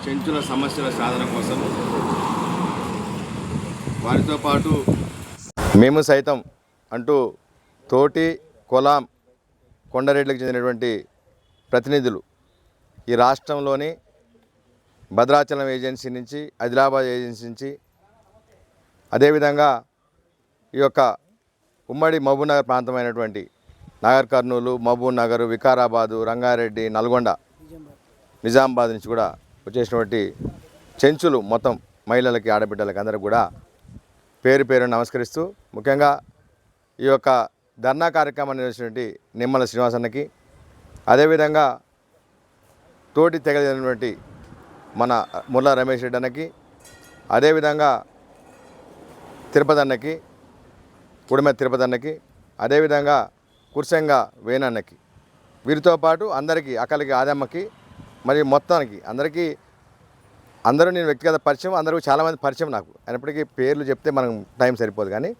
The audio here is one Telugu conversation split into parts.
చెంచుల సమస్యల సాధన కోసం వారితో పాటు మేము సైతం అంటూ తోటి కొలాం కొండరెడ్లకు చెందినటువంటి ప్రతినిధులు ఈ రాష్ట్రంలోని భద్రాచలం ఏజెన్సీ నుంచి, ఆదిలాబాద్ ఏజెన్సీ నుంచి, అదేవిధంగా ఈ యొక్క ఉమ్మడి మహబూబ్నగర్ ప్రాంతమైనటువంటి నాగర్ కర్నూలు, మహబూబ్ నగర్, వికారాబాదు, రంగారెడ్డి, నల్గొండ, నిజామాబాద్ నుంచి కూడా వచ్చేసినటువంటి చెంచులు మొత్తం మహిళలకి, ఆడబిడ్డలకి అందరికి కూడా పేరు పేరు నమస్కరిస్తూ, ముఖ్యంగా ఈ యొక్క ధర్నా కార్యక్రమాన్ని నిర్వహించినటువంటి నిమ్మల శ్రీనివాసన్నకి, అదేవిధంగా తోటి తెగలినటువంటి మన ముల్లా రమేష్ రెడ్డి అన్నకి, అదేవిధంగా తిరుపతి అన్నకి, కుడిమె తిరుపతి అన్నకి, అదేవిధంగా కుర్సంగా వేణన్నకి, వీరితో పాటు అందరికీ, అక్కలకి, ఆదమ్మకి, మరియు మొత్తానికి అందరూ నేను వ్యక్తిగత పరిచయం, అందరూ చాలామంది పరిచయం నాకు. అయినప్పటికీ పేర్లు చెప్తే మనకు టైం సరిపోదు. కానీ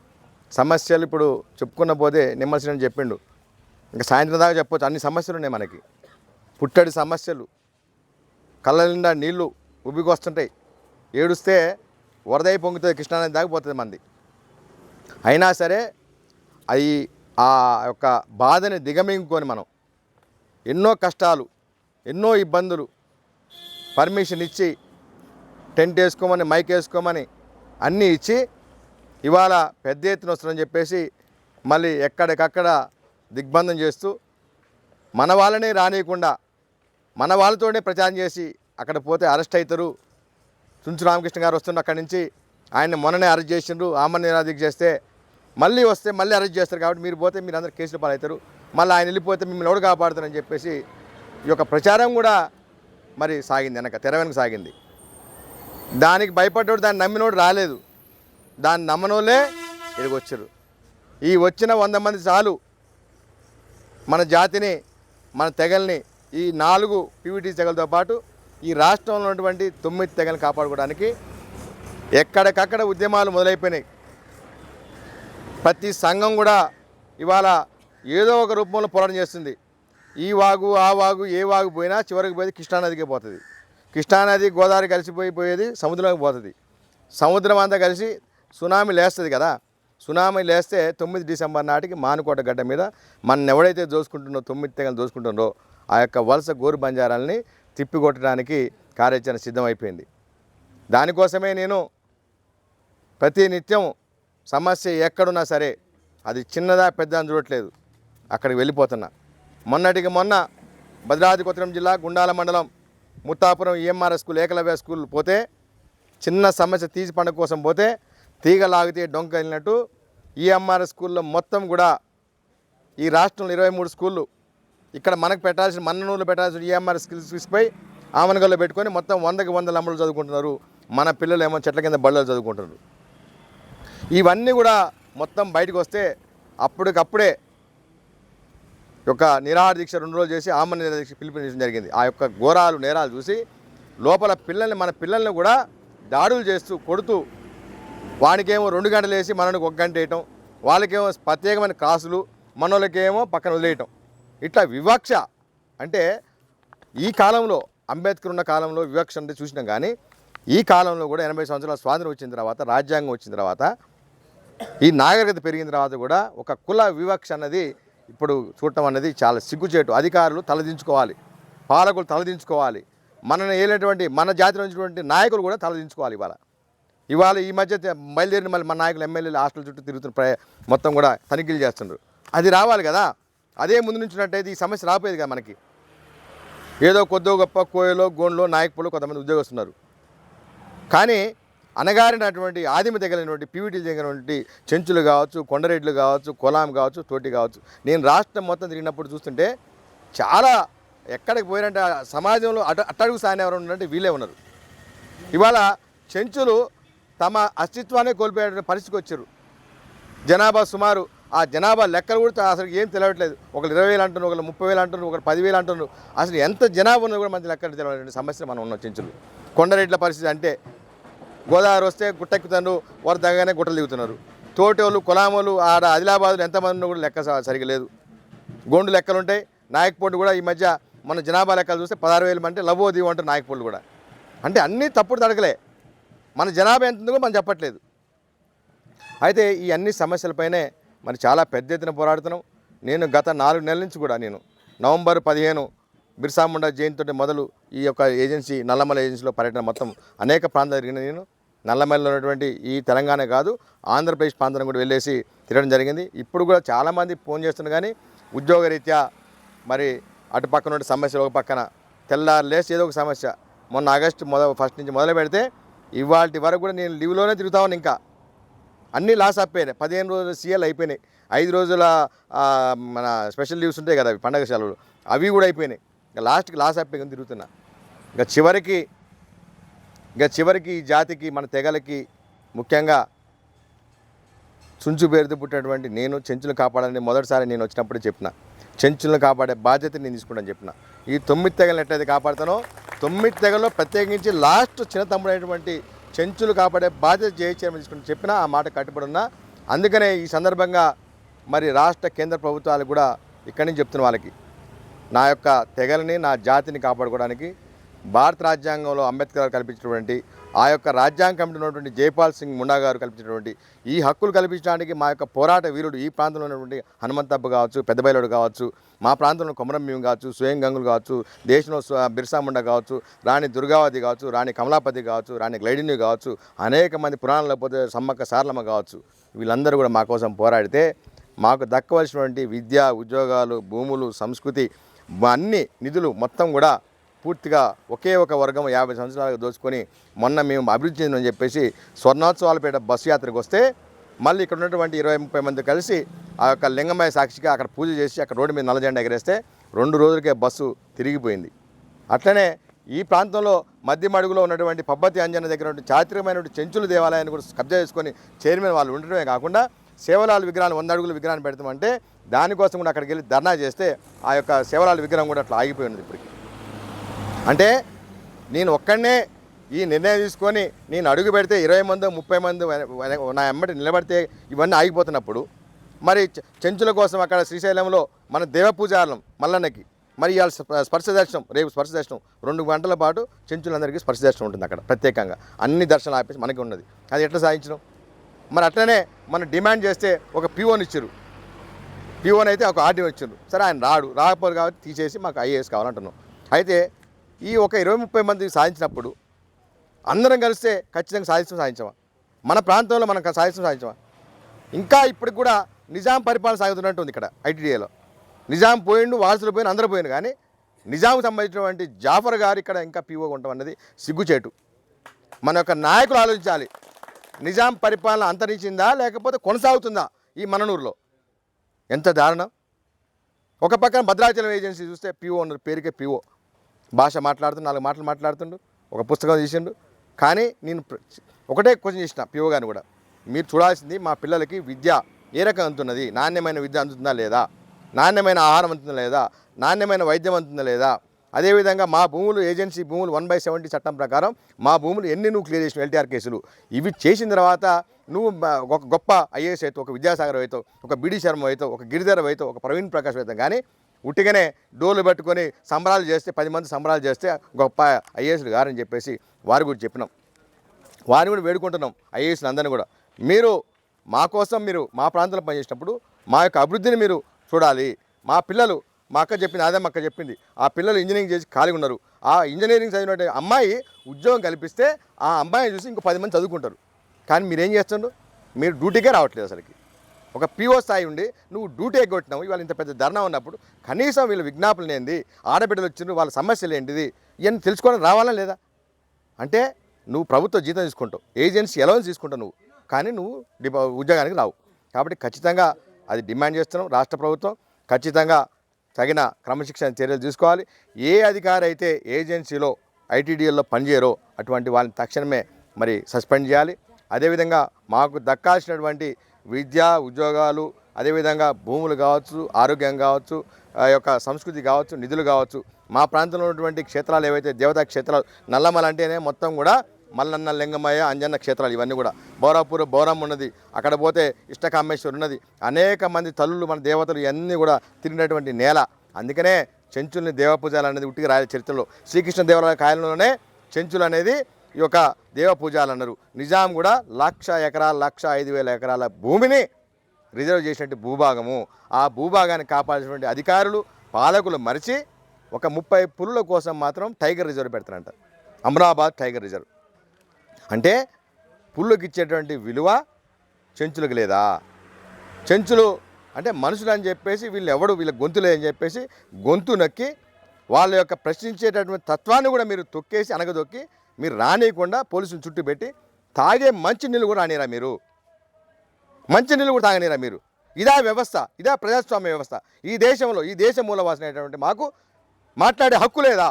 సమస్యలు ఇప్పుడు చెప్పుకున్న పోతే నిమ్మల్సిన చెప్పిండు, ఇంకా సాయంత్రం దాకా చెప్పొచ్చు. అన్ని సమస్యలు ఉన్నాయి మనకి. పుట్టడి సమస్యలు, కళ్ళ నిండా నీళ్లు ఉబ్బికొస్తుంటాయి, ఏడుస్తే వరదై పొంగుతుంది, కృష్ణానది దాకా పోతుంది మంది. అయినా సరే అవి ఆ యొక్క బాధని దిగమింగుకొని మనం ఎన్నో కష్టాలు, ఎన్నో ఇబ్బందులు, పర్మిషన్ ఇచ్చి టెంట్ వేసుకోమని, మైక్ వేసుకోమని అన్నీ ఇచ్చి ఇవాళ పెద్ద ఎత్తున వస్తుందని చెప్పేసి మళ్ళీ ఎక్కడికక్కడ దిగ్బంధం చేస్తూ మన వాళ్ళని రానియకుండా మన వాళ్ళతోనే ప్రచారం చేసి అక్కడ పోతే అరెస్ట్ అవుతారు. చుంచు రామకృష్ణ గారు వస్తుండే అక్కడి నుంచి, ఆయన్ని మొన్ననే అరెస్ట్ చేసిండ్రు. ఆమరణ నిరాదీక్ష చేస్తే మళ్ళీ వస్తే మళ్ళీ అరెస్ట్ చేస్తారు, కాబట్టి మీరు పోతే మీరు అందరు కేసులు పాలవుతారు, మళ్ళీ ఆయన వెళ్ళిపోతే మిమ్మల్ని ఎవడు కాపాడుతారని చెప్పేసి ఈ యొక్క ప్రచారం కూడా మరి సాగింది, వెనక తెర వెనక సాగింది. దానికి భయపడ్డాడు, దాన్ని నమ్మినోడు రాలేదు, దాన్ని నమ్మనోళ్ళే ఇక్కడికి వచ్చారు. ఈ వచ్చిన 100 మంది చాలు మన జాతిని, మన తెగల్ని, ఈ 4 పీవీటీ తెగలతో పాటు ఈ రాష్ట్రంలో ఉన్నటువంటి 9 తెగలను కాపాడుకోవడానికి ఎక్కడికక్కడ ఉద్యమాలు మొదలైపోయినాయి. ప్రతి సంఘం కూడా ఇవాళ ఏదో ఒక రూపంలో పోరాటం చేస్తుంది. ఈ వాగు, ఆ వాగు, ఏ వాగు పోయినా చివరికి పోయేది కృష్ణానదికే పోతుంది. కృష్ణానది, గోదావరి కలిసిపోయిపోయేది సముద్రంలోకి పోతుంది. సముద్రం అంతా కలిసి సునామీ లేస్తుంది కదా. సునామీ లేస్తే 9 డిసెంబర్ నాటికి మానుకోట గడ్డ మీద మన ఎవడైతే దోసుకుంటున్నో 9 తెగలు దోసుకుంటున్నారో ఆ యొక్క వలస గోరు బంజారాలని తిప్పికొట్టడానికి కార్యాచరణ సిద్ధమైపోయింది. దానికోసమే నేను ప్రతి నిత్యం సమస్య ఎక్కడున్నా సరే అది చిన్నదా పెద్ద అని చూడట్లేదు, అక్కడికి వెళ్ళిపోతున్నా. మొన్నటికి మొన్న భద్రాద్రి కొత్తగూడెం జిల్లా గుండాల మండలం ముత్తాపురం ఈఎంఆర్ఎస్ స్కూల్, ఏకలవ్య స్కూల్ పోతే చిన్న సమస్య తీసి పండుగ కోసం పోతే తీగ లాగితే డొంక వెళ్ళినట్టు ఈఎంఆర్ఎస్ స్కూల్లో మొత్తం కూడా ఈ రాష్ట్రంలో 23 స్కూళ్ళు ఇక్కడ మనకు పెట్టాల్సిన మన్ననూరులో పెట్టాల్సిన ఈఎంఆర్ఎస్ స్కూల్స్పై ఆమనగల్లో పెట్టుకొని మొత్తం 100కి 100 అమలు చదువుకుంటున్నారు. మన పిల్లలు ఏమో చెట్ల కింద బళ్ళలు చదువుకుంటున్నారు. ఇవన్నీ కూడా మొత్తం బయటకు వస్తే అప్పటికప్పుడే యొక్క నిరాహార దీక్ష 2 రోజులు చేసి ఆమరణ నిరాహార దీక్ష పిలుపునిచ్చడం జరిగింది. ఆ యొక్క ఘోరాలు, నేరాలు చూసి లోపల పిల్లల్ని, మన పిల్లల్ని కూడా దాడులు చేస్తూ కొడుతూ, వానికేమో 2 గంటలు వేసి మనకు 1 గంట వేయటం, వాళ్ళకేమో ప్రత్యేకమైన క్లాసులు, మనోళ్ళకేమో పక్కన వదిలేయటం, ఇట్లా వివక్ష. అంటే ఈ కాలంలో, అంబేద్కర్ ఉన్న కాలంలో వివక్ష అంటే చూసినాం. కానీ ఈ కాలంలో కూడా 80 సంవత్సరాల స్వాతంత్రం వచ్చిన తర్వాత, రాజ్యాంగం వచ్చిన తర్వాత, ఈ నాగరికత పెరిగిన తర్వాత కూడా ఒక కుల వివక్ష అన్నది ఇప్పుడు చూడటం అన్నది చాలా సిగ్గుచేటు. అధికారులు తలదించుకోవాలి, పాలకులు తలదించుకోవాలి, మనని ఏలేటువంటి మన జాతిలో ఉన్నటువంటి నాయకులు కూడా తలదించుకోవాలి. ఇవాళ ఈ మధ్య బయలుదేరిన మళ్ళీ మన నాయకులు, ఎమ్మెల్యేలు హాస్టల్ చుట్టూ తిరుగుతున్న మొత్తం కూడా తనిఖీలు చేస్తున్నారు. అది రావాలి కదా. అదే ముందు నుంచినట్టయితే ఈ సమస్య రాపోయేది కదా. మనకి ఏదో కొద్దో గొప్ప కోయలో, గోండ్లో నాయకులు కొంతమంది ఉద్యోగస్తున్నారు. కానీ అనగారినటువంటి ఆదిమ తెగలైనటువంటి పీవీటీలు జరిగినటువంటి చెంచులు కావచ్చు, కొండరెడ్లు కావచ్చు, కొలాం కావచ్చు, తోటి కావచ్చు, నేను రాష్ట్రం మొత్తం తిరిగినప్పుడు చూస్తుంటే చాలా ఎక్కడికి పోయినంటే సమాజంలో అట్టడుగు స్థాయిని ఎవరు ఉన్నారంటే వీళ్ళే ఉన్నారు. ఇవాళ చెంచులు తమ అస్తిత్వాన్ని కోల్పోయే పరిస్థితికి వచ్చారు. జనాభా సుమారు, ఆ జనాభా లెక్కలు కూడా అసలు ఏం తెలియట్లేదు. ఒకరు 20,000 అంటున్నారు, ఒకరు 30,000 అంటున్నారు, ఒకరు 10,000 అంటున్నారు. అసలు ఎంత జనాభా ఉన్నది కూడా మంచి లెక్కలు తెలియటువంటి సమస్య మనం ఉన్నాం చెంచులు. కొండరెడ్ల పరిస్థితి అంటే గోదావరి వస్తే గుట్టెక్కుతారు, వరద తగ్గగానే గుట్టలు దిగుతున్నారు. తోటోళ్ళు, కొలామోళ్ళు ఆడ ఆదిలాబాద్లో ఎంతమంది కూడా లెక్క సరిగా లేదు. గోండు లెక్కలు ఉంటాయి. నాయకపొండు కూడా ఈ మధ్య మన జనాభా లెక్కలు చూస్తే 16,000 అంటే లవో దీవు అంటారు నాయకపొండు కూడా. అంటే అన్నీ తప్పుడు తడకలే. మన జనాభా ఎంత ఉందో మనం చెప్పట్లేదు. అయితే ఈ అన్ని సమస్యలపైనే మరి చాలా పెద్ద ఎత్తున పోరాడుతున్నాం. నేను గత 4 నెలల నుంచి కూడా నేను నవంబర్ 15 బిర్సా ముండా జయంతితో మొదలు ఈ యొక్క ఏజెన్సీ నల్లమల ఏజెన్సీలో పర్యటన మొత్తం అనేక ప్రాంతాలు తిరిగిన నేను. నల్లమలలో ఉన్నటువంటి ఈ తెలంగాణ కాదు ఆంధ్రప్రదేశ్ ప్రాంతం కూడా వెళ్ళేసి తిరగడం జరిగింది. ఇప్పుడు కూడా చాలామంది ఫోన్ చేస్తున్నారు, కానీ ఉద్యోగరీత్యా మరి అటు పక్కన ఉన్న సమస్యలు ఒక పక్కన తెల్లారు లేసి ఏదో ఒక సమస్య. మొన్న ఆగస్టు 1 నుంచి మొదలు పెడితే ఇవాళ వరకు కూడా నేను లీవ్లోనే తిరుగుతా ఉన్నాను. ఇంకా అన్నీ లాస్ అయిపోయినాయి. 15 రోజుల సీఎల్ అయిపోయినాయి. 5 రోజుల మన స్పెషల్ లీవ్స్ ఉంటాయి కదా, అవి పండగ సెలవులు, అవి కూడా అయిపోయినాయి. ఇంకా లాస్ట్కి లాస్ అయిపోయి తిరుగుతున్నా. ఇంకా చివరికి ఈ జాతికి మన తెగలకి ముఖ్యంగా చుంచు పేరుతో పుట్టినటువంటి నేను చెంచులు కాపాడాలని మొదటిసారి నేను వచ్చినప్పుడే చెప్పిన. చెంచులను కాపాడే బాధ్యత నేను తీసుకుంటాను చెప్పిన. ఈ 9 తెగలను ఎట్లయితే కాపాడుతానో 9 తెగల్లో ప్రత్యేకించి లాస్ట్ చిన్న తమ్ముడైనటువంటి చెంచులు కాపాడే బాధ్యత చేయమని తీసుకుంటూ చెప్పిన. ఆ మాట కట్టుబడి ఉన్నా. అందుకనే ఈ సందర్భంగా మరి రాష్ట్ర కేంద్ర ప్రభుత్వాలు కూడా ఇక్కడి నుంచి చెప్తున్న వాళ్ళకి నా యొక్క తెగలని నా జాతిని కాపాడుకోవడానికి భారత రాజ్యాంగంలో అంబేద్కర్ గారు కల్పించినటువంటి ఆ యొక్క రాజ్యాంగ కమిటీ ఉన్నటువంటి జైపాల్ సింగ్ ముండా గారు కల్పించినటువంటి ఈ హక్కులు కల్పించడానికి మా యొక్క పోరాట వీరుడు ఈ ప్రాంతంలో ఉన్నటువంటి హనుమంతప్ప కావచ్చు, పెద్దబైలుడు కావచ్చు, మా ప్రాంతంలో కొమరం భీం కావచ్చు, స్వయం గంగులు కావచ్చు, దేశంలో బిర్సా ముండా కావచ్చు, రాణి దుర్గావతి కావచ్చు, రాణి కమలాపతి కావచ్చు, రాణి గ్లైడిని కావచ్చు, అనేక మంది పురాణాల్లో పోతే సమ్మక్క సారలమ్మ కావచ్చు, వీళ్ళందరూ కూడా మా కోసం పోరాడితే మాకు దక్కవలసినటువంటి విద్య, ఉద్యోగాలు, భూములు, సంస్కృతి, అన్ని నిధులు మొత్తం కూడా పూర్తిగా ఒకే ఒక వర్గం 50 సంవత్సరాలకు దోచుకొని మొన్న మేము అభివృద్ధి చెందని చెప్పేసి స్వర్ణోత్సవాలపేట బస్సు యాత్రకు వస్తే మళ్ళీ ఇక్కడ ఉన్నటువంటి 20-30 మంది కలిసి ఆ యొక్క లింగమయ్య సాక్షిగా అక్కడ పూజ చేసి అక్కడ రోడ్డు మీద నల్ల జెండా ఎగరేస్తే 2 రోజులకే బస్సు తిరిగిపోయింది. అట్లనే ఈ ప్రాంతంలో మధ్యమడుగులో ఉన్నటువంటి పబ్బతి అంజన దగ్గర చారిత్రకమైనటువంటి చెంచుల దేవాలయాన్ని కూడా కబ్జా చేసుకొని చైర్మన్ వాళ్ళు ఉండటమే కాకుండా సేవలాల విగ్రహాలు 100 అడుగుల విగ్రహాన్ని పెడతామంటే దానికోసం కూడా అక్కడికి వెళ్ళి ధర్నా చేస్తే ఆ యొక్క సేవలాల విగ్రహం కూడా అట్లా ఆగిపోయింది. ఇప్పటికి అంటే నేను ఒక్కడనే ఈ నిర్ణయం తీసుకొని నేను అడుగు పెడితే 20 మంది 30 మంది నా ఎమ్మటి నిలబడితే ఇవన్నీ ఆగిపోతున్నప్పుడు మరి చెంచుల కోసం అక్కడ శ్రీశైలంలో మన దేవపూజాలం మల్లన్నకి మరి ఇవాళ స్పర్శ దర్శనం, రేపు స్పర్శ దర్శనం 2 గంటల పాటు చెంచులందరికీ స్పర్శ దర్శనం ఉంటుంది అక్కడ ప్రత్యేకంగా. అన్ని దర్శనాలు ఆపేసి మనకి ఉన్నది. అది ఎట్లా సాధించడం? మరి అట్లనే మనం డిమాండ్ చేస్తే ఒక పీఓని ఇచ్చారు. పీఓని అయితే ఒక ఆర్డీఓ ఇచ్చారు. సరే ఆయన రాకపోరు కాబట్టి తీసేసి మాకు ఐఏఎస్ కావాలంటున్నాం. అయితే ఈ ఒక 20-30 మంది సాధించినప్పుడు అందరం కలిస్తే ఖచ్చితంగా సాధించమా? మన ప్రాంతంలో మనం సాధించమా? ఇంకా ఇప్పటికి కూడా నిజాం పరిపాలన సాగుతున్నట్టు ఉంది ఇక్కడ ఐటీడీఏలో. నిజాం పోయిండు, వారసులు పోయిన అందరూ పోయిన, కానీ నిజాంకు సంబంధించినటువంటి జాఫర్ గారు ఇక్కడ ఇంకా పీఓగా ఉండటం అన్నది సిగ్గుచేటు. మన యొక్క నాయకులు ఆలోచించాలి. నిజాం పరిపాలన అంతరించిందా లేకపోతే కొనసాగుతుందా ఈ మననూరులో? ఎంత దారుణం! ఒక పక్కన భద్రాచలం ఏజెన్సీ చూస్తే పీఓ ఉన్నారు, పేరుకే పీఓ, భాష మాట్లాడుతుండు, 4 మాటలు మాట్లాడుతుండు, ఒక పుస్తకం తీసిండు. కానీ నేను ఒకటే క్వశ్చన్ చేసిన పీఓ గారిని కూడా, మీరు చూడాల్సింది మా పిల్లలకి విద్య ఏ రకం అందుతున్నది, నాణ్యమైన విద్య అందుతుందా లేదా, నాణ్యమైన ఆహారం అందుతుందా లేదా, నాణ్యమైన వైద్యం అందుతుందా లేదా, అదేవిధంగా మా భూములు ఏజెన్సీ భూములు 1/70 చట్టం ప్రకారం మా భూములు ఎన్ని నువ్వు క్లియర్ చేసిన ఎల్టీఆర్ కేసులు, ఇవి చేసిన తర్వాత నువ్వు ఒక గొప్ప ఐఏఎస్ అవుతావు, ఒక విద్యాసాగర్ అవుతావు, ఒక బిడి శర్మ అవుతావు, ఒక గిరిధర్ అవుతావు, ఒక ప్రవీణ్ ప్రకాష్ అవుతావు. కానీ ఉట్టిగానే డోర్లు పట్టుకొని సంబరాలు చేస్తే 10 మంది సంబరాలు చేస్తే గొప్ప ఐఏఎస్లు గారని చెప్పేసి వారి గురించి చెప్పినాం. వారిని కూడా వేడుకుంటున్నాం ఐఏఎస్ని అందరినీ కూడా, మీరు మా కోసం మీరు మా ప్రాంతంలో పనిచేసినప్పుడు మా యొక్క అభివృద్ధిని మీరు చూడాలి. మా పిల్లలు, మా అక్క చెప్పింది, అదే మా అక్క చెప్పింది, ఆ పిల్లలు ఇంజనీరింగ్ చేసి ఖాళీగా ఉన్నారు. ఆ ఇంజనీరింగ్ చదివినట్టు అమ్మాయి ఉద్యోగం కల్పిస్తే ఆ అమ్మాయిని చూసి ఇంకో 10 మంది చదువుకుంటారు. కానీ మీరేం చేస్తుండ్రు? మీరు డ్యూటీకే రావట్లేదు. అసలుకి ఒక పీఓ స్థాయి ఉండి నువ్వు డ్యూటీ ఎగ్గొట్టినావు. ఇవాళ ఇంత పెద్ద ధర్నా ఉన్నప్పుడు కనీసం వీళ్ళ విజ్ఞాపనలు ఏంది, ఆడబిడ్డలు వచ్చిండ్రు, వాళ్ళ సమస్యలు ఏంటిది, ఇవన్నీ తెలుసుకోవడం రావాలా లేదా? అంటే నువ్వు ప్రభుత్వ జీతం తీసుకుంటావు, ఏజెన్సీ అలవెన్స్ తీసుకుంటావు నువ్వు, కానీ నువ్వు ఉద్యోగానికి రావు. కాబట్టి ఖచ్చితంగా అది డిమాండ్ చేస్తున్నాం. రాష్ట్ర ప్రభుత్వం ఖచ్చితంగా తగిన క్రమశిక్షణ చర్యలు తీసుకోవాలి. ఏ అధికారి అయితే ఏజెన్సీలో ఐటీడీఎల్లో పనిచేయరో అటువంటి వాళ్ళని తక్షణమే మరి సస్పెండ్ చేయాలి. అదేవిధంగా మాకు దక్కాల్సినటువంటి విద్య, ఉద్యోగాలు, అదేవిధంగా భూములు కావచ్చు, ఆరోగ్యం కావచ్చు, ఆ యొక్క సంస్కృతి కావచ్చు, నిధులు కావచ్చు, మా ప్రాంతంలో ఉన్నటువంటి క్షేత్రాలు ఏవైతే దేవతా క్షేత్రాలు, నల్లమల అంటేనే మొత్తం కూడా మల్లన్న, లింగమయ్య, అంజన్న క్షేత్రాలు, ఇవన్నీ కూడా బౌరాపూర్ బౌరమ్మ ఉన్నది, అక్కడ పోతే ఇష్టకామేశ్వరు ఉన్నది, అనేక మంది తల్లులు మన దేవతలు ఇవన్నీ కూడా తిరిగినటువంటి నేల. అందుకనే చెంచుల్ని దేవపూజలు అనేది ఉట్టిగా రాయల చరిత్రలో శ్రీకృష్ణ దేవరాయల కాలంలోనే చెంచులు అనేది ఈ యొక్క దేవపూజాలు అన్నారు. నిజాం కూడా 1,00,000 ఎకరాల 1,05,000 ఎకరాల భూమిని రిజర్వ్ చేసినట్టు భూభాగము. ఆ భూభాగాన్ని కాపాడాల్సినటువంటి అధికారులు పాలకులు మరిచి ఒక 30 పులుల కోసం మాత్రం టైగర్ రిజర్వ్ పెడతారంట. అమరాబాద్ టైగర్ రిజర్వ్ అంటే పుల్లుకి ఇచ్చేటువంటి విలువ చెంచులకు లేదా? చెంచులు అంటే మనుషులు అని చెప్పేసి వీళ్ళ గొంతులే అని చెప్పేసి గొంతు నొక్కి వాళ్ళ యొక్క ప్రశ్నించేటటువంటి తత్వాన్ని కూడా మీరు తొక్కేసి అనగదొక్కి మీరు రానియకుండా పోలీసులు చుట్టూ పెట్టి తాగే మంచి నీళ్ళు కూడా రానిరా మీరు? మంచి నీళ్ళు కూడా తాగనిరా మీరు? ఇదా వ్యవస్థ? ఇదా ప్రజాస్వామ్య వ్యవస్థ? ఈ దేశంలో ఈ దేశ మూలవాసమైనటువంటి మాకు మాట్లాడే హక్కు లేదా?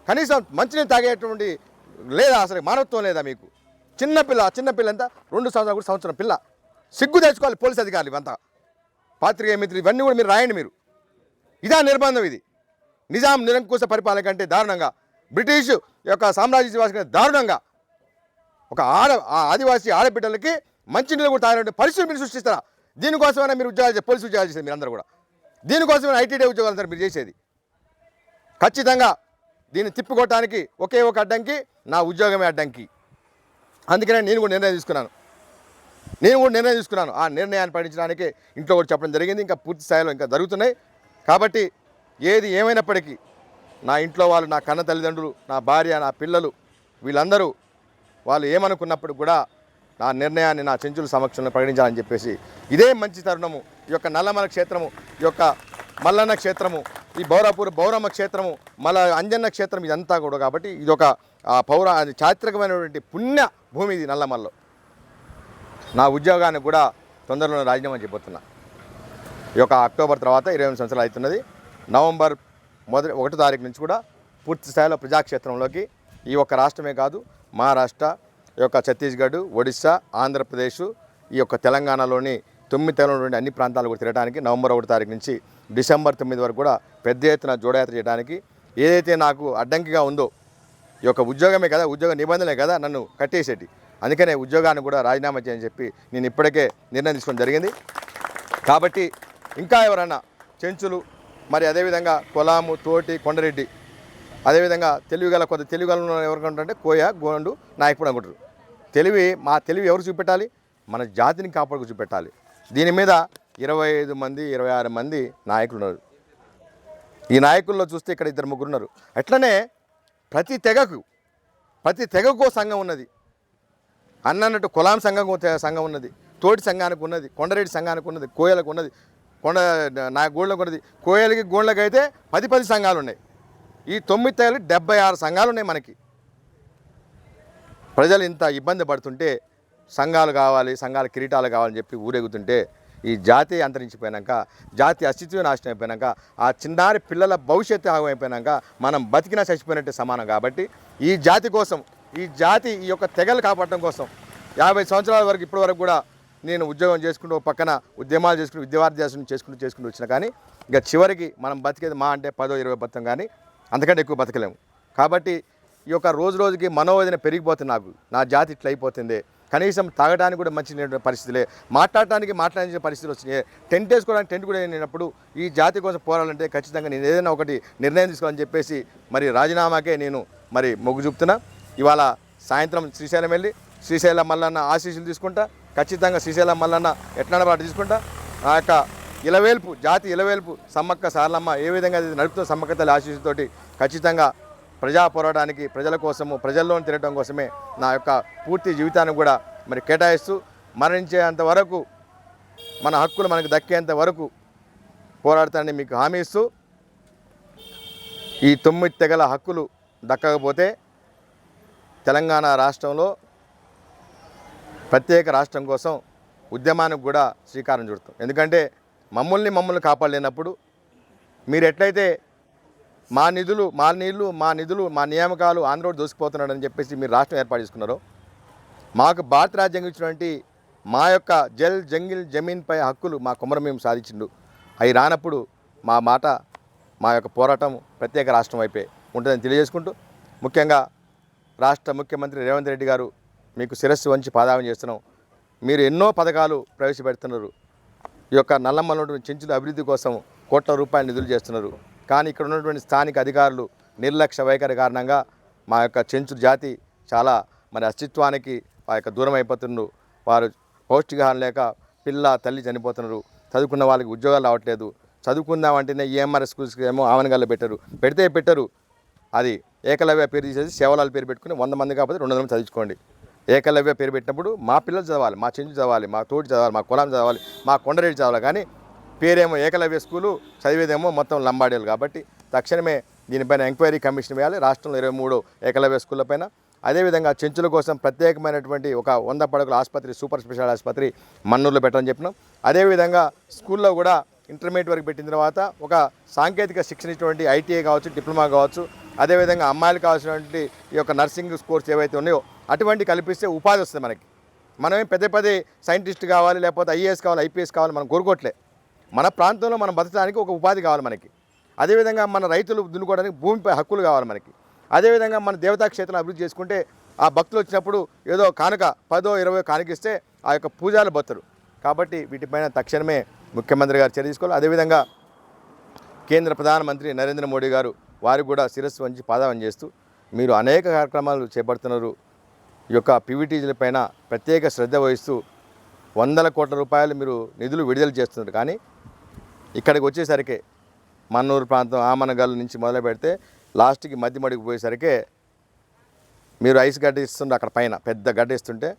కనీసం మంచినీళ్ళు తాగేటువంటి లేదా? అసలు మానవత్వం లేదా మీకు? చిన్నపిల్ల ఎంత 2 సంవత్సరాలు కూడా సంవత్సరం పిల్ల. సిగ్గు తెచ్చుకోవాలి పోలీస్ అధికారులు ఇవంతా. పాత్రికేయ మిత్రులు ఇవన్నీ కూడా మీరు రాయండి. మీరు ఇదా నిర్బంధం? ఇది నిజాం నిరంకుశ పరిపాలన కంటే దారుణంగా, బ్రిటిష్ యొక్క సామ్రాజ్యవాసి కంటే దారుణంగా ఒక ఆదివాసీ ఆడబిడ్డలకి మంచినీళ్ళు కూడా తాగినటువంటి పరిస్థితులు మీరు సృష్టిస్తారా? దీనికోసమైనా మీరు పోలీసు ఉద్యోగాలు చేసేది మీరందరూ కూడా. దీనికోసమైనా ఐటీడీ ఉద్యోగాలు అంతా మీరు చేసేది. ఖచ్చితంగా దీన్ని తిప్పికొట్టడానికి ఒకే ఒక అడ్డంకి, నా ఉద్యోగమే అడ్డంకి. అందుకనే నేను కూడా నిర్ణయం తీసుకున్నాను. ఆ నిర్ణయాన్ని పాటించడానికి ఇంట్లో కూడా చెప్పడం జరిగింది. ఇంకా పూర్తి స్థాయిలో ఇంకా జరుగుతున్నాయి. కాబట్టి ఏది ఏమైనప్పటికీ నా ఇంట్లో వాళ్ళు, నా కన్న తల్లిదండ్రులు, నా భార్య, నా పిల్లలు, వీళ్ళందరూ వాళ్ళు ఏమనుకున్నప్పుడు కూడా నా నిర్ణయాన్ని నా చెంచుల సమక్షంలో ప్రకటించాలని చెప్పేసి ఇదే మంచి తరుణము. ఈ యొక్క నల్లమల క్షేత్రము, ఈ యొక్క మల్లన్న క్షేత్రము, ఈ బౌరమ్మ క్షేత్రము, అంజన్న క్షేత్రం, ఇదంతా కూడా కాబట్టి ఇదొక చారిత్రకమైనటువంటి పుణ్య భూమి ఇది నల్లమల్లో. నా ఉద్యోగాన్ని కూడా తొందరలో రాజీనామా చేయబోతున్నా. ఈ యొక్క అక్టోబర్ తర్వాత 28 సంవత్సరాలు అవుతున్నది. నవంబర్ 1వ తారీఖు నుంచి కూడా పూర్తి స్థాయిలో ప్రజాక్షేత్రంలోకి ఈ ఒక్క రాష్ట్రమే కాదు, మహారాష్ట్ర, ఈ యొక్క ఛత్తీస్గఢ్, ఒడిశా, ఆంధ్రప్రదేశ్, ఈ యొక్క తెలంగాణలోని 9 తెలంగాణలోని అన్ని ప్రాంతాలు కూడా తిరగడానికి నవంబర్ 1వ తారీఖు నుంచి డిసెంబర్ 9 వరకు కూడా పెద్ద ఎత్తున జోడయాత్ర చేయడానికి ఏదైతే నాకు అడ్డంకిగా ఉందో, ఈ యొక్క ఉద్యోగమే కదా, ఉద్యోగ నిబంధనలే కదా నన్ను కట్టేసేటి. అందుకనే ఉద్యోగాన్ని కూడా రాజీనామా చేయని చెప్పి నేను ఇప్పటికే నిర్ణయం తీసుకోవడం జరిగింది. కాబట్టి ఇంకా ఎవరన్నా చెంచులు, మరి అదేవిధంగా కొలాము, తోటి, కొండరెడ్డి, అదేవిధంగా తెలివిగల ఎవరికంటే కోయ, గోండు, నాయకుడు అనుకుంటారు. మా తెలివి ఎవరు చూపెట్టాలి? మన జాతిని కాపాడుకు చూపెట్టాలి. దీని మీద 25 మంది 26 మంది నాయకులు ఉన్నారు. ఈ నాయకుల్లో చూస్తే ఇక్కడ 2-3 ఉన్నారు. అట్లనే ప్రతి తెగకు సంఘం ఉన్నది. అన్నట్టు కులాం సంఘం ఉన్నది, తోటి సంఘానికి ఉన్నది, కొండరెడ్డి సంఘానికి ఉన్నది, కోయలకు ఉన్నది, గోళ్ళకు ఉన్నది. కోయలకి గోళ్ళకి అయితే 10 సంఘాలు ఉన్నాయి. ఈ 9 తెగలు 76 సంఘాలు ఉన్నాయి మనకి. ప్రజలు ఇంత ఇబ్బంది పడుతుంటే సంఘాలు కావాలి, సంఘాల కిరీటాలు కావాలని చెప్పి ఊరేగుతుంటే ఈ జాతి అంతరించిపోయాక, జాతి అస్తిత్వం నాశనం అయిపోయాక, ఆ చిన్నారి పిల్లల భవిష్యత్తు ఆగమైపోయాక మనం బతికినా చచ్చిపోయినట్టే సమానం. కాబట్టి ఈ జాతి కోసం, ఈ యొక్క తెగలు కాపాడటం కోసం 50 సంవత్సరాల వరకు ఇప్పటి వరకు కూడా నేను ఉద్యోగం చేసుకుంటూ పక్కన ఉద్యమాలు చేసుకుంటూ విద్యార్థి చేసుకుంటూ వచ్చినా కానీ ఇక చివరికి మనం బతికేది మా అంటే 10-20 బతం కానీ అంతకంటే ఎక్కువ బతకలేము. కాబట్టి ఈ యొక్క రోజుకి మనోవేదన పెరిగిపోతుంది. నా జాతి ఇట్లా అయిపోతుంది. కనీసం తాగడానికి కూడా మంచి పరిస్థితులే, మాట్లాడే పరిస్థితులు వచ్చినాయి. టెంట్ వేసుకోవడానికి టెంట్ కూడా లేనప్పుడు ఈ జాతి కోసం పోరాలంటే ఖచ్చితంగా నేను ఏదైనా ఒకటి నిర్ణయం తీసుకోవాలని చెప్పేసి మరి రాజీనామాకే నేను మరి మొగ్గు చూపుతున్నా. ఇవాళ సాయంత్రం శ్రీశైలం వెళ్ళి శ్రీశైలం మల్లన్న ఆశీస్సులు తీసుకుంటా. ఖచ్చితంగా శ్రీశైలం మల్లన్న ఎట్లా పాటు తీసుకుంటా. ఆ యొక్క జాతి ఇలవేల్పు సమ్మక్క సారలమ్మ ఏ విధంగా నడుపుతున్న సమ్మక్క తల్లి ఆశీస్సుతోటి ఖచ్చితంగా ప్రజా పోరాటానికి, ప్రజల కోసము, ప్రజల్లో తిరగడం కోసమే నా యొక్క పూర్తి జీవితాన్ని కూడా మరి కేటాయిస్తూ మరణించేంత వరకు, మన హక్కులు మనకు దక్కేంత వరకు పోరాడతానని మీకు హామీ ఇస్తూ, ఈ 9 తెగల హక్కులు దక్కకపోతే తెలంగాణ రాష్ట్రంలో ప్రత్యేక రాష్ట్రం కోసం ఉద్యమానికి కూడా శ్రీకారం చుడతాం. ఎందుకంటే మమ్మల్ని కాపాడలేనప్పుడు మీరు ఎట్లయితే మా నిధులు మా నియామకాలు ఆంధ్రోడు దోసుకుపోతున్నాడని చెప్పేసి మీరు రాష్ట్రం ఏర్పాటు చేసుకున్నారో, మాకు భారత రాజ్యాంగం ఇచ్చినటువంటి మా యొక్క జంగిల్ జమీన్పై హక్కులు మా కొమరం సాధించిండు. అవి రానప్పుడు మా యొక్క పోరాటం ప్రత్యేక రాష్ట్రం వైపే ఉంటుందని తెలియజేసుకుంటూ, ముఖ్యంగా రాష్ట్ర ముఖ్యమంత్రి రేవంత్ రెడ్డి గారు మీకు శిరస్సు వంచి పాదావం చేస్తున్నాం. మీరు ఎన్నో పథకాలు ప్రవేశపెడుతున్నారు. ఈ యొక్క నల్లమల చెంచుల అభివృద్ధి కోసం కోట్ల రూపాయల నిధులు చేస్తున్నారు. కానీ ఇక్కడ ఉన్నటువంటి స్థానిక అధికారులు నిర్లక్ష్య వైఖరి కారణంగా మా యొక్క చెంచు జాతి చాలా మరి అస్తిత్వానికి ఆ యొక్క దూరం అయిపోతున్నారు. వారు పౌష్టికాహారం లేక పిల్ల తల్లి చనిపోతున్నారు. చదువుకున్న వాళ్ళకి ఉద్యోగాలు రావట్లేదు. చదువుకుందామంటేనే ఈఎంఆర్ స్కూల్స్కి ఏమో ఆవనగల్లో పెట్టరు. అది ఏకలవ్య పేరు తీసేసి సేవలాల పేరు పెట్టుకుని 100 మంది కాకపోతే 200 మంది చదివించుకోండి. ఏకలవ్య పేరు పెట్టినప్పుడు మా పిల్లలు చదవాలి, మా చెంచు చదవాలి, మా తోటి చదవాలి, మా కులం చదవాలి, మా కొండరెడ్డి చదవాలి. కానీ పేరేమో ఏకలవ్య స్కూలు, చదివేదేమో మొత్తం లంబాడీలు. కాబట్టి తక్షణమే దీనిపైన ఎంక్వైరీ కమిషన్ వేయాలి. రాష్ట్రంలో 23 ఏకలవ్య స్కూళ్ళ పైన. అదేవిధంగా చెంచుల కోసం ప్రత్యేకమైనటువంటి ఒక 100 పడకల ఆసుపత్రి, సూపర్ స్పెషాలిటీ ఆసుపత్రి మన్నూరులో పెట్టాలని చెప్పినాం. అదేవిధంగా స్కూల్లో కూడా ఇంటర్మీడియట్ వరకు పెట్టిన తర్వాత ఒక సాంకేతిక శిక్షణ ఇచ్చినటువంటి ఐటీఐ కావచ్చు, డిప్లొమా కావచ్చు, అదేవిధంగా అమ్మాయిలకు కావాల్సినటువంటి ఈ యొక్క నర్సింగ్ కోర్స్ ఏవైతే ఉన్నాయో అటువంటి కల్పిస్తే ఉపాధి వస్తుంది మనకి. మనమేం పెద్ద సైంటిస్ట్ కావాలి, లేకపోతే ఐఏఎస్ కావాలి, ఐపీఎస్ కావాలి మనం కోరుకోవట్లే. మన ప్రాంతంలో మనం బతకడానికి ఒక ఉపాధి కావాలి మనకి. అదేవిధంగా మన రైతులు దున్నుకోవడానికి భూమిపై హక్కులు కావాలి మనకి. అదేవిధంగా మన దేవతా క్షేత్రాలు అభివృద్ధి చేసుకుంటే ఆ భక్తులు వచ్చినప్పుడు ఏదో కానుక 10-20 కానుకిస్తే ఆ యొక్క పూజలు బతురు. కాబట్టి వీటిపైన తక్షణమే ముఖ్యమంత్రి గారు చర్య తీసుకోవాలి. అదేవిధంగా కేంద్ర ప్రధానమంత్రి నరేంద్ర మోడీ గారు వారికి కూడా శిరస్సు వంచి పాదావం చేస్తూ మీరు అనేక కార్యక్రమాలు చేపడుతున్నారు. ఈ యొక్క పీవీటీల పైన ప్రత్యేక శ్రద్ధ వహిస్తూ 100 కోట్ల రూపాయలు మీరు నిధులు విడుదల చేస్తున్నారు. కానీ ఇక్కడికి వచ్చేసరికి మన్నూరు ప్రాంతం ఆమనగల్ నుంచి మొదలు పెడితే లాస్ట్కి మధ్యమడికి పోయేసరికి మీరు ఐస్ గడ్డ ఇస్తుంటే అక్కడ పైన పెద్ద గడ్డ ఇస్తుంటే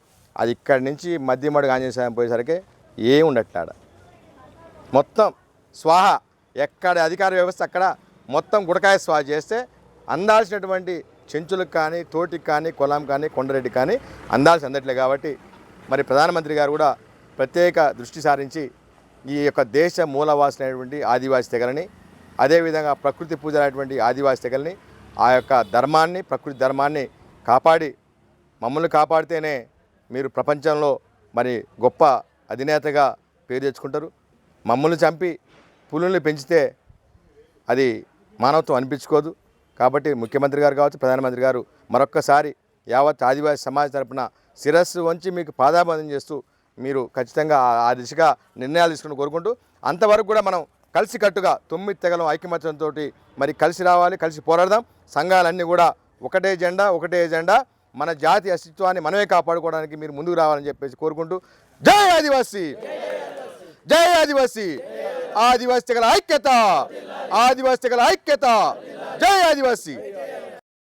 అది ఇక్కడి నుంచి మధ్యమడికి ఆంజనేయ స్వామి పోయేసరికి ఏం ఉండట్లేడ మొత్తం స్వాహ. ఎక్కడ అధికార వ్యవస్థ అక్కడ మొత్తం గుడకాయ స్వాహ చేస్తే అందాల్సినటువంటి చెంచులకు కానీ, తోటికి కానీ, కులం కానీ, కొండరెడ్డి కానీ అందట్లే. కాబట్టి మరి ప్రధానమంత్రి గారు కూడా ప్రత్యేక దృష్టి సారించి ఈ యొక్క దేశ మూలవాసులైనటువంటి ఆదివాసీ తెగలని, అదేవిధంగా ప్రకృతి పూజలైనటువంటి ఆదివాసీ తెగల్ని, ఆ యొక్క ధర్మాన్ని, ప్రకృతి ధర్మాన్ని కాపాడి మమ్మల్ని కాపాడితేనే మీరు ప్రపంచంలో మరి గొప్ప అధినేతగా పేరు తెచ్చుకుంటారు. మమ్మల్ని చంపి పులుల్ని పెంచితే అది మానవత్వం అనిపించుకోదు. కాబట్టి ముఖ్యమంత్రి గారు కావచ్చు, ప్రధానమంత్రి గారు మరొక్కసారి యావత్ ఆదివాసీ సమాజం తరపున శిరస్సు వంచి మీకు పాదాబంధం చేస్తూ మీరు ఖచ్చితంగా ఆ దిశగా నిర్ణయాలు తీసుకుని కోరుకుంటూ, అంతవరకు కూడా మనం కలిసికట్టుగా 9 తెగలం ఐకమత్యంతో మరి కలిసి రావాలి, కలిసి పోరాడదాం. సంఘాలన్నీ కూడా ఒకటే ఎజెండా, మన జాతి అస్తిత్వాన్ని మనమే కాపాడుకోవడానికి మీరు ముందుకు రావాలని చెప్పేసి కోరుకుంటూ, జై ఆదివాసీ, జై ఆదివాసీ, ఆదివాసీ తెగల ఐక్యత, ఆదివాసీ తెగల ఐక్యత, జై ఆదివాసీ.